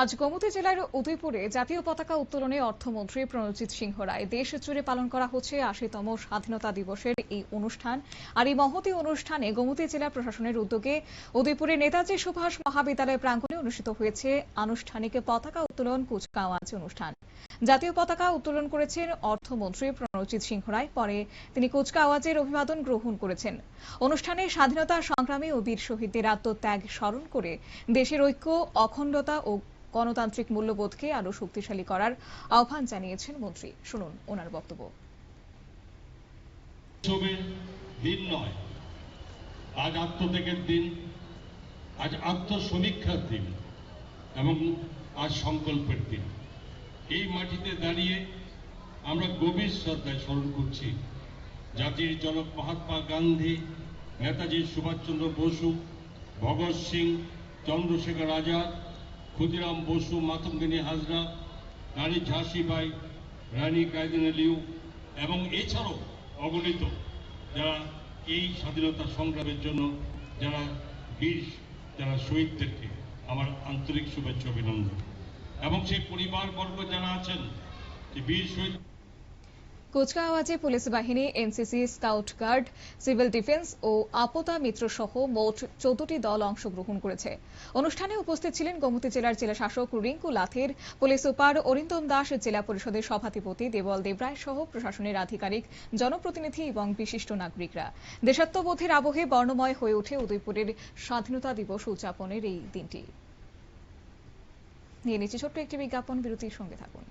আজ গোমতী জেলার উদয়পুরে জাতীয় পতাকা উত্তোলনে অর্থমন্ত্রী প্রণজিৎ সিংহ রায় দেশ জুড়ে পালন করা হচ্ছে ৮০তম স্বাধীনতা দিবসের এই অনুষ্ঠান। আর এই মহতী অনুষ্ঠানে গোমতী জেলা প্রশাসনের উদ্যোগে উদয়পুরে নেতাজি সুভাষ মহাবিদ্যালয় প্রাঙ্গণে অনুষ্ঠিত হয়েছে আনুষ্ঠানিক পতাকা উত্তোলন কুচকাওয়াজ অনুষ্ঠান। জাতীয় পতাকা উত্তোলন করেছেন অর্থমন্ত্রী প্রণজিৎ সিংহ রায়। পরে তিনি কুচকাওয়াজের অভিবাদন গ্রহণ করেছেন। অনুষ্ঠানে স্বাধীনতা সংগ্রামী ও বীর শহীদদের আত্মত্যাগ স্মরণ করে দেশের ঐক্য, অখণ্ডতা ও গণতান্ত্রিক মূল্যবোধকে আরো শক্তিশালী করার আহ্বান জানিয়েছেন মন্ত্রী। শুনুন ওনার বক্তব্য। দিন নয়, আজ আত্মত্যাগের দিন, আজ আত্মসমীক্ষার দিন এবং আজ সংকল্পের দিন। এই মাটিতে দাঁড়িয়ে আমরা গভীর শ্রদ্ধায় স্মরণ করছি জাতির জনক মহাত্মা গান্ধী, নেতাজি সুভাষচন্দ্র বসু, ভগৎ সিং, চন্দ্রশেখর আজাদ, ক্ষুদিরাম বসু, মাতঙ্গিনী হাজরা, রানী ঝাঁসিবাই, রানী কায়দিনা লিউ এবং এছাড়াও অগণিত যারা এই স্বাধীনতা সংগ্রামের জন্য যারা বীর, যারা শহীদদেরকে আমার আন্তরিক শুভেচ্ছা অভিনন্দন। এবং সেই পরিবারবর্গ যারা আছেন, যে বীর শহীদ। কুচকাওয়াজে পুলিশ বাহিনী, NCC, scout guard, civil defence ও আপতা মিত্র সহ মোট 14টি দল অংশগ্রহণ করেছে। অনুষ্ঠানে উপস্থিত ছিলেন গোমতী জেলার জেলা শাসক রিঙ্কু লাথির, পুলিশ সুপার অরিন্দম দাস, জেলা পরিষদের সভাধিপতি দেবল দেবরায় সহ প্রশাসনের আধিকারিক, জনপ্রতিনিধি এবং বিশিষ্ট নাগরিকরা। দেশাত্মবোধের আবহে বর্ণময় হয়ে ওঠে উদয়পুরের স্বাধীনতা দিবস উদযাপনের এই দিনটি। নিয়ে নিচ্ছি ছোট্ট একটি বিজ্ঞাপন, বিরতির সঙ্গে থাকুন।